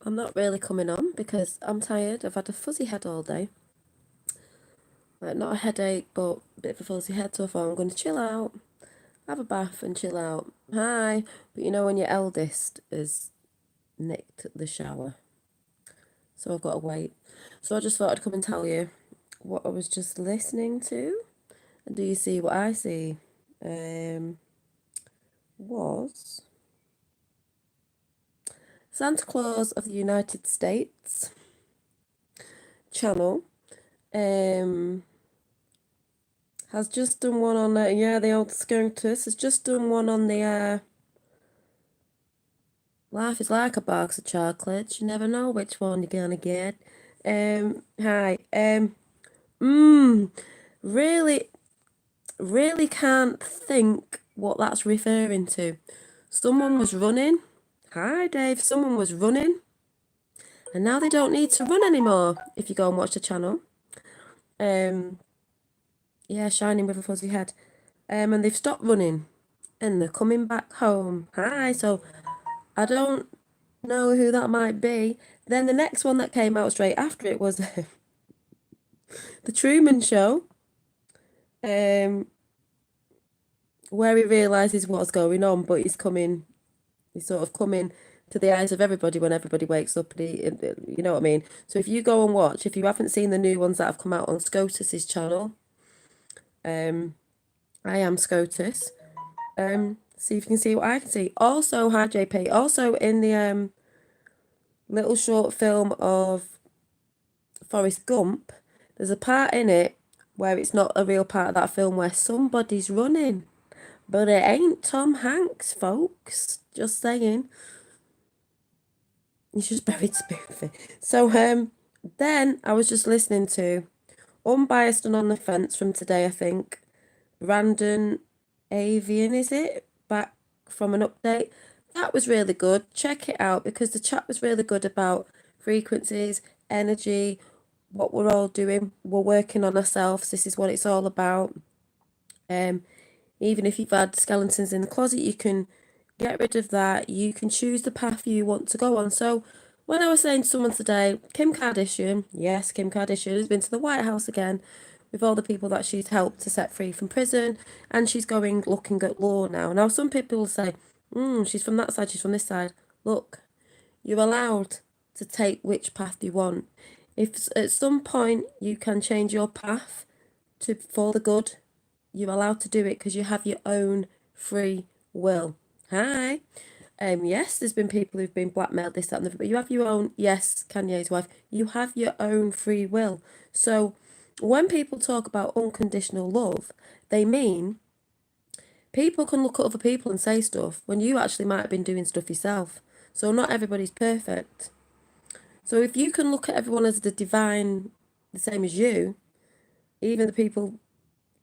I'm not really coming on because I'm tired. I've had a fuzzy head all day. Like, not a headache, but a bit of a fuzzy head. So I thought I'm going to chill out, have a bath and chill out. Hi. But you know when your eldest has nicked the shower. So I've got to wait. So I just thought I'd come and tell you what I was just listening to. And do you see what I see? Was Santa Claus of the United States channel has just done one on the old Skunktus has just done one on the Life is like a box of chocolates. You never know which one you're gonna get. Hi. Really, really can't think what that's referring to. Someone was running. Hi, Dave. Someone was running. And now they don't need to run anymore if you go and watch the channel. Yeah, Shining with a Fuzzy Head. And they've stopped running. And they're coming back home. Hi. So I don't know who that might be. Then the next one that came out straight after it was The Truman Show. Where he realises what's going on, but he's sort of coming to the eyes of everybody when everybody wakes up, and you know what I mean? So if you go and watch, if you haven't seen the new ones that have come out on Scotus's channel, I am Scotus. See if you can see what I can see. Also, hi JP. Also in the little short film of Forrest Gump, there's a part in it where it's not a real part of that film where somebody's running. But it ain't Tom Hanks, folks. Just saying. He's just buried spoofing. So then I was just listening to Unbiased and on the Fence from today, I think. Brandon Avian, is it? Back from an update. That was really good. Check it out because the chat was really good about frequencies, energy, what we're all doing. We're working on ourselves. This is what it's all about. Even if you've had skeletons in the closet, you can get rid of that. You can choose the path you want to go on. So when I was saying to someone today, Kim Kardashian, yes, Kim Kardashian has been to the White House again with all the people that she's helped to set free from prison, and she's going looking at law now. Now, some people will say, she's from that side, she's from this side. Look, you're allowed to take which path you want. If at some point you can change your path for the good, you're allowed to do it because you have your own free will. Hi. Yes, there's been people who've been blackmailed, this, that, and the other, but you have your own, yes, Kanye's wife, you have your own free will. So when people talk about unconditional love, they mean people can look at other people and say stuff when you actually might have been doing stuff yourself. So not everybody's perfect. So if you can look at everyone as the divine, the same as you, even the people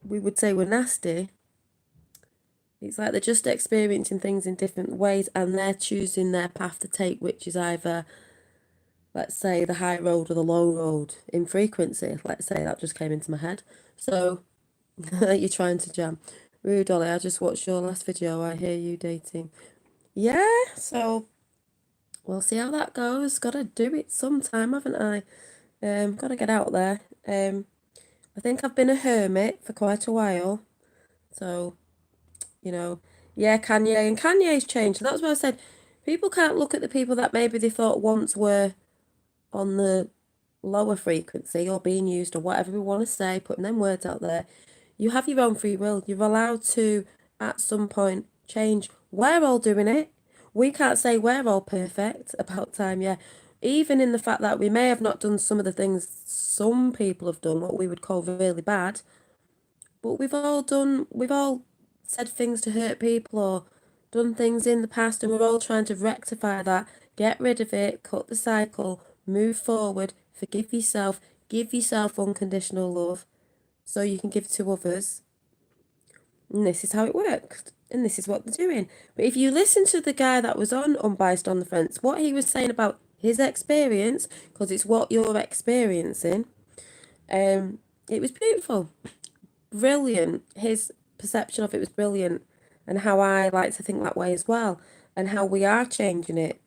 we would say were nasty, it's like they're just experiencing things in different ways and they're choosing their path to take, which is either, let's say, the high road or the low road in frequency. Let's say that just came into my head. So you're trying to jam. Rude Dolly, I just watched your last video. I hear you dating. Yeah, so we'll see how that goes. Gotta do it sometime, haven't I? Gotta get out there. I think I've been a hermit for quite a while. So yeah, Kanye, and Kanye's changed. And that's why I said people can't look at the people that maybe they thought once were on the lower frequency or being used or whatever we want to say, putting them words out there. You have your own free will. You're allowed to, at some point, change. We're all doing it. We can't say we're all perfect about time, yeah. Even in the fact that we may have not done some of the things some people have done, what we would call really bad, but we've all said things to hurt people or done things in the past, and we're all trying to rectify that, get rid of it, cut the cycle, move forward, forgive yourself, give yourself unconditional love so you can give to others. And this is how it works. And this is what they're doing. But if you listen to the guy that was on Unbiased on the Fence, what he was saying about his experience, because it's what you're experiencing, it was beautiful. Brilliant. His perception of it was brilliant, and how I like to think that way as well, and how we are changing it.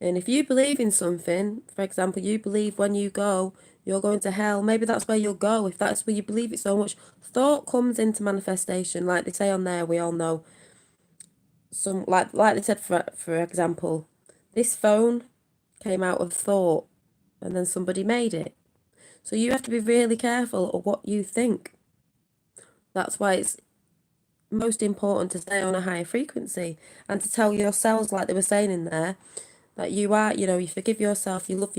And if you believe in something, for example, you believe when you go, you're going to hell, maybe that's where you'll go. If that's where you believe it so much, thought comes into manifestation. Like they say on there, we all know some like they said for example, this phone came out of thought and then somebody made it. So you have to be really careful of what you think. That's why it's most important to stay on a higher frequency and to tell your cells, like they were saying in there, that you are, you forgive yourself, you love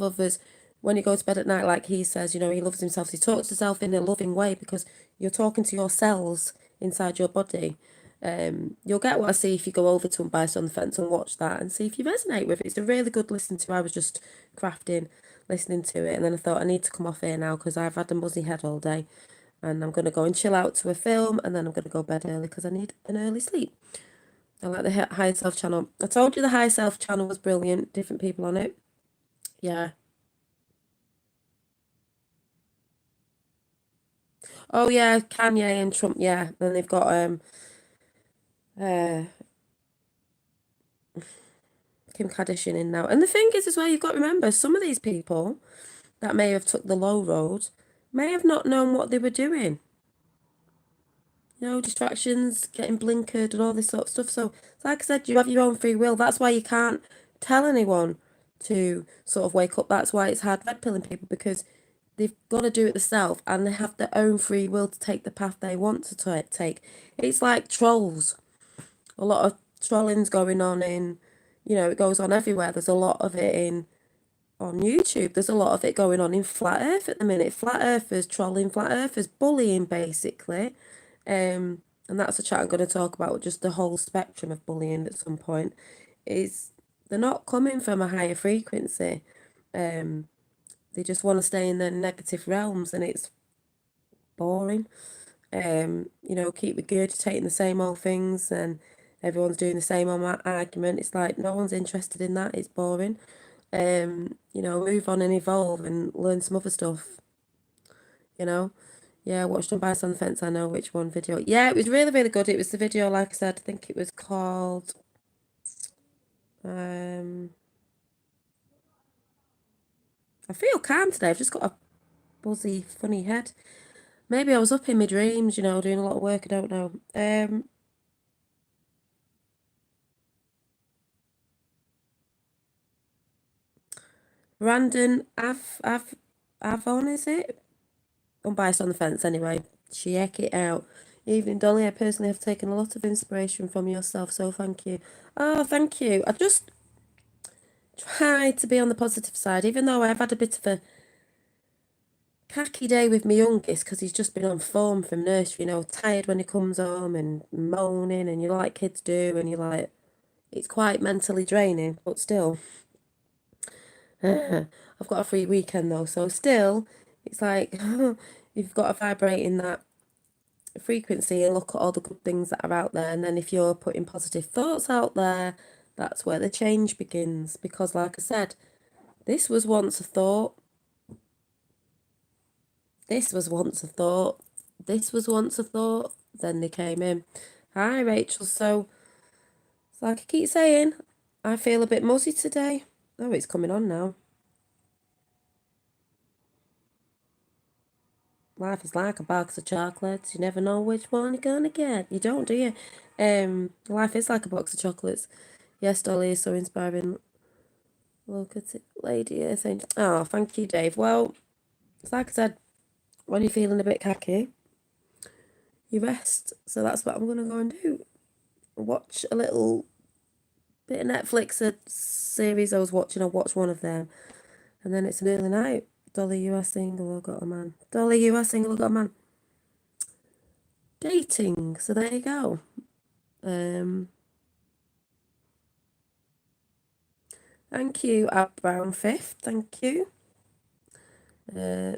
others. When you go to bed at night, like he says, he loves himself. He talks to himself in a loving way because you're talking to your cells inside your body. You'll get what I see if you go over to Unbiased on the Fence and watch that and see if you resonate with it. It's a really good listen to. I was just crafting, listening to it, and then I thought I need to come off here now because I've had a muzzy head all day. And I'm going to go and chill out to a film, and then I'm going to go bed early because I need an early sleep. I like the Higher Self channel. I told you the Higher Self channel was brilliant. Different people on it. Yeah. Oh yeah, Kanye and Trump. Yeah. Then they've got uh Kim Kardashian in now. And the thing is as well, you've got to remember some of these people that may have took the low road may have not known what they were doing. Distractions, getting blinkered and all this sort of stuff. So, like I said, you have your own free will. That's why you can't tell anyone to sort of wake up. That's why it's hard red pilling people because they've got to do it themselves and they have their own free will to take the path they want to take. It's like trolls. A lot of trolling's going on it goes on everywhere. There's a lot of it on YouTube. There's a lot of it going on in Flat Earth at the minute. Flat Earthers trolling, Flat Earthers bullying, basically. And that's a chat I'm going to talk about, just the whole spectrum of bullying at some point. Is they're not coming from a higher frequency. They just want to stay in their negative realms and it's boring. Keep regurgitating the same old things and everyone's doing the same old argument. It's like no one's interested in that. It's boring. Move on and evolve and learn some other stuff. Yeah, watched Unbiased on the Fence. I know which one video. Yeah, it was really, really good. It was the video, like I said, I think it was called I feel calm today. I've just got a buzzy, funny head. Maybe I was up in my dreams, doing a lot of work. I don't know. Brandon Avon, is it? Unbiased on the Fence, anyway. Check it out. Evening, Dolly. I personally have taken a lot of inspiration from yourself, so thank you. Oh, thank you. I just try to be on the positive side, even though I've had a bit of a khaki day with my youngest because he's just been on form from nursery, tired when he comes home and moaning, and like kids do, and you're like, it's quite mentally draining, but still. I've got a free weekend though, so still, it's like you've got to vibrate in that frequency and look at all the good things that are out there. And then if you're putting positive thoughts out there, that's where the change begins. Because, like I said, this was once a thought. This was once a thought. This was once a thought. Then they came in. Hi, Rachel. So, it's like I keep saying, I feel a bit muzzy today. Oh, it's coming on now. Life is like a box of chocolates. You never know which one you're gonna get. You don't, do you? Life is like a box of chocolates. Yes, Dolly is so inspiring. Look at it, lady. I think. Oh, thank you, Dave. Well, it's like I said, when you're feeling a bit khaki, you rest. So that's what I'm gonna go and do. Watch a little bit of Netflix, a series I was watching. I'll watch one of them, and then it's an early night. Dolly, you are single or got a man? Dolly, you are single or got a man? Dating. So there you go. Thank you, Ab Brown Fifth. Thank you. No,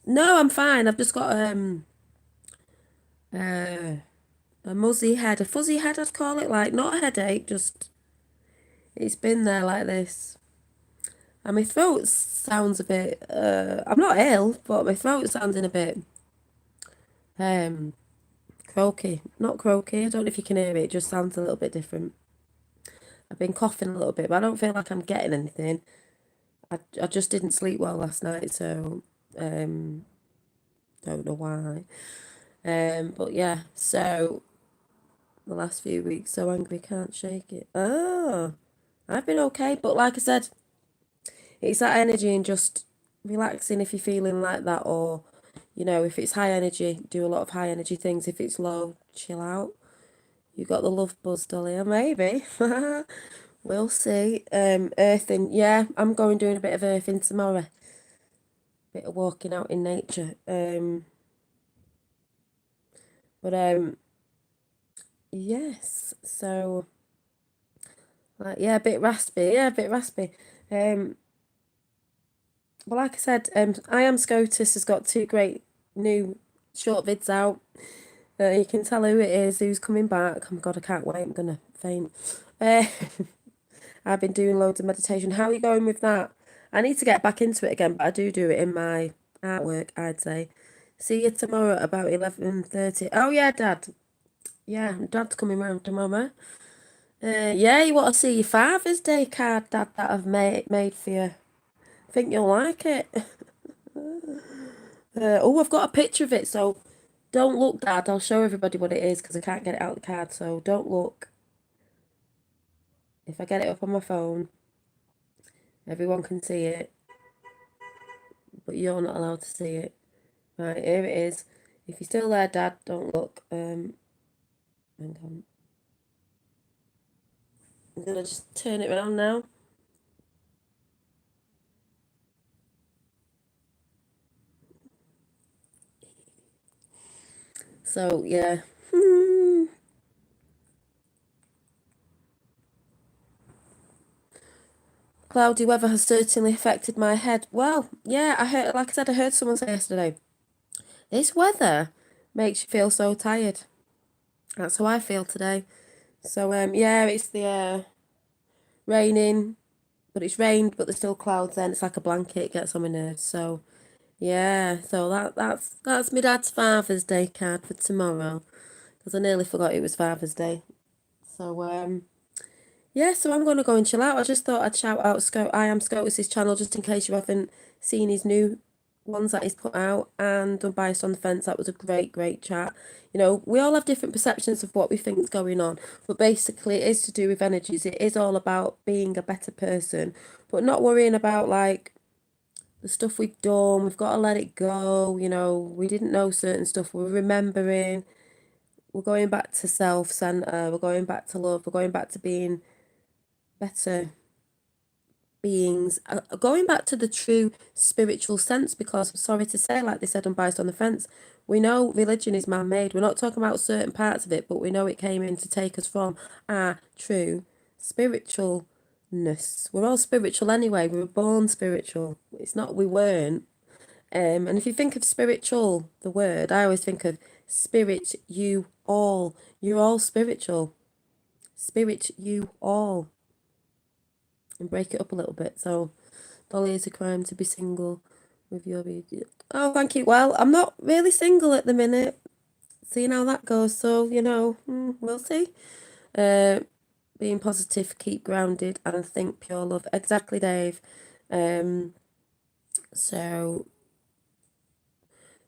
I'm fine. I've just got a muzzy head, a fuzzy head, I'd call it. Like not a headache, just it's been there like this. And my throat sounds a bit. I'm not ill, but my throat sounding a bit Croaky. Not croaky. I don't know if you can hear it. It just sounds a little bit different. I've been coughing a little bit, but I don't feel like I'm getting anything. I just didn't sleep well last night, so don't know why. But yeah, so the last few weeks, so angry, can't shake it. Oh, I've been okay, but like I said, it's that energy and just relaxing if you're feeling like that, or if it's high energy, do a lot of high energy things. If it's low, chill out. You got the love buzz, Dahlia, maybe. We'll see. Earthing, yeah, I'm going doing a bit of earthing tomorrow. Bit of walking out in nature. But yes. So, like, yeah, a bit raspy. Yeah, a bit raspy. But like I said, I Am SCOTUS has got 2 great new short vids out. You can tell who it is, who's coming back. Oh my God, I can't wait. I'm gonna faint. I've been doing loads of meditation. How are you going with that? I need to get back into it again, but I do it in my artwork, I'd say. See you tomorrow at about 11:30. Oh yeah, Dad. Yeah, Dad's coming round tomorrow. Yeah, you want to see your Father's Day card, Dad, that I've made for you. Think you'll like it. Oh, I've got a picture of it, so don't look, Dad. I'll show everybody what it is because I can't get it out of the card, so don't look. If I get it up on my phone, everyone can see it, but you're not allowed to see it. Right, here it is. If you're still there, Dad, don't look. Hang on. I'm gonna just turn it around now. So yeah. Cloudy weather has certainly affected my head. Well, yeah, like I said, I heard someone say yesterday, this weather makes you feel so tired. That's how I feel today. So yeah, it's the raining, but it's rained, but there's still clouds. Then it's like a blanket, it gets on my nerves. So yeah, so that's my dad's Father's Day card for tomorrow, because I nearly forgot it was Father's Day. So yeah, so I'm gonna go and chill out. I just thought I'd shout out I Am SCOTUS' channel just in case you haven't seen his new ones that he's put out, and Unbiased on the Fence. That was a great chat. We all have different perceptions of what we think is going on, but basically it is to do with energies. It is all about being a better person, but not worrying about like the stuff we've done. We've got to let it go. We didn't know certain stuff. We're remembering. We're going back to self-centre. We're going back to love. We're going back to being better beings, going back to the true spiritual sense, because I'm sorry to say, like they said, Unbiased on the Fence, we know religion is man-made. We're not talking about certain parts of it, but we know it came in to take us from our true spiritualness. We're all spiritual anyway. We were born spiritual. It's not we weren't. And if you think of spiritual, the word, I always think of spirit, you all. You're all spiritual. Spirit, you all. And break it up a little bit. So, Dolly, is a crime to be single with your baby. Oh, thank you. Well, I'm not really single at the minute. Seeing how that goes. So, we'll see. Being positive, keep grounded, and think pure love. Exactly, Dave.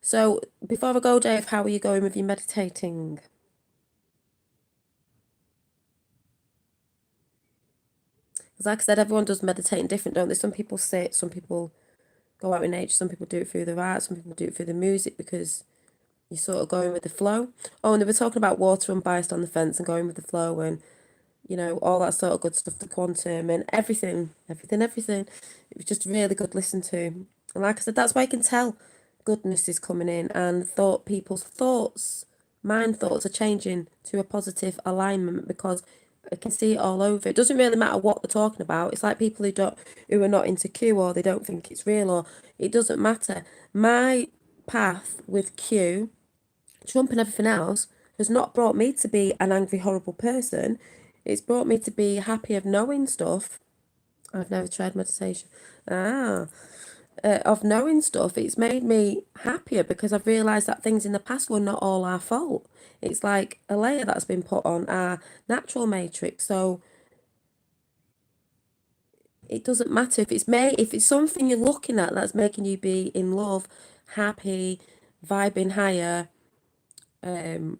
So before I go, Dave, how are you going with your meditating? Because like I said, everyone does meditating different, don't they? Some people sit, some people go out in nature, some people do it through their art, some people do it through the music because you're sort of going with the flow. Oh, and they were talking about water Unbiased on the Fence and going with the flow and, all that sort of good stuff, the quantum and everything. It was just really good to listen to. And like I said, that's why you can tell goodness is coming in and people's thoughts, mind thoughts are changing to a positive alignment because I can see it all over. It doesn't really matter what they're talking about. It's like people who are not into Q or they don't think it's real or it doesn't matter. My path with Q, Trump and everything else has not brought me to be an angry, horrible person. It's brought me to be happy of knowing stuff. I've never tried meditation. of knowing stuff, it's made me happier because I've realised that things in the past were not all our fault. It's like a layer that's been put on our natural matrix. So it doesn't matter if it's something you're looking at that's making you be in love, happy, vibing higher, um,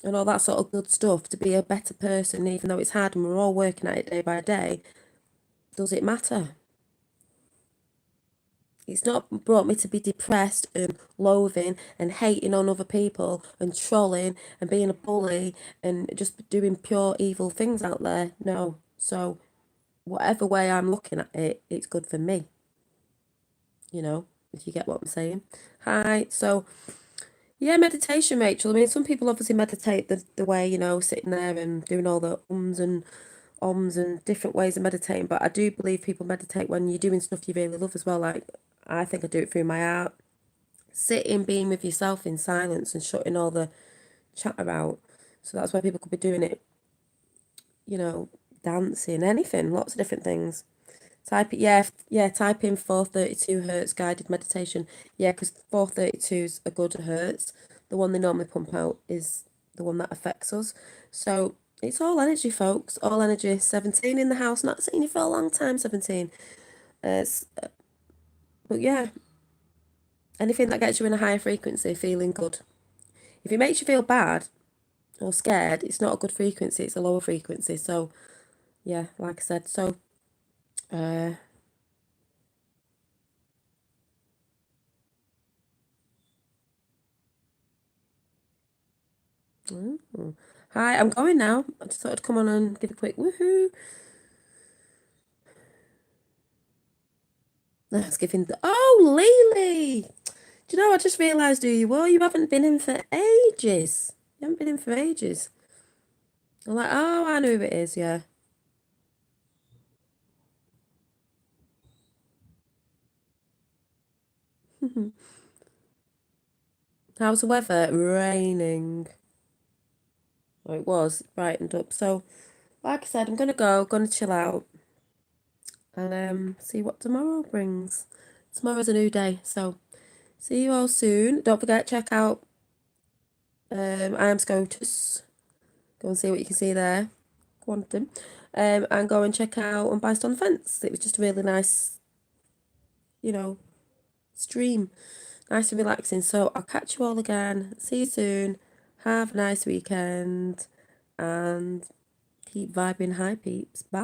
and all that sort of good stuff to be a better person, even though it's hard and we're all working at it day by day. Does it matter? It's not brought me to be depressed and loathing and hating on other people and trolling and being a bully and just doing pure evil things out there. No. So whatever way I'm looking at it, it's good for me. If you get what I'm saying. Hi. So yeah, meditation, Rachel. I mean, some people obviously meditate the way, sitting there and doing all the ums and ohms and different ways of meditating. But I do believe people meditate when you're doing stuff you really love as well. Like I think I do it through my art. Sitting, being with yourself in silence and shutting all the chatter out. So that's why people could be doing it, dancing, anything, lots of different things. Type it, yeah, type in 432 hertz guided meditation. Yeah, because 432 is a good hertz. The one they normally pump out is the one that affects us. So it's all energy, folks. All energy. 17 in the house. Not seen you for a long time, 17. But yeah, anything that gets you in a higher frequency, feeling good. If it makes you feel bad or scared, it's not a good frequency, it's a lower frequency. So yeah, like I said, so hi, I'm going now. I just thought I'd come on and give a quick woohoo. I was giving Lily! Do you know, I just realised who you were. You haven't been in for ages. You haven't been in for ages. I'm like, oh, I know who it is, yeah. How's the weather? Raining. Well, it was brightened up. So, like I said, I'm gonna chill out and see what tomorrow brings. Tomorrow's a new day, so see you all soon. Don't forget, check out I Am Scotus. Go and see what you can see there. Quantum. And go and check out Unbiased on the Fence. It was just a really nice, you know, stream. Nice and relaxing. So I'll catch you all again. See you soon. Have a nice weekend and keep vibing high, peeps. Bye.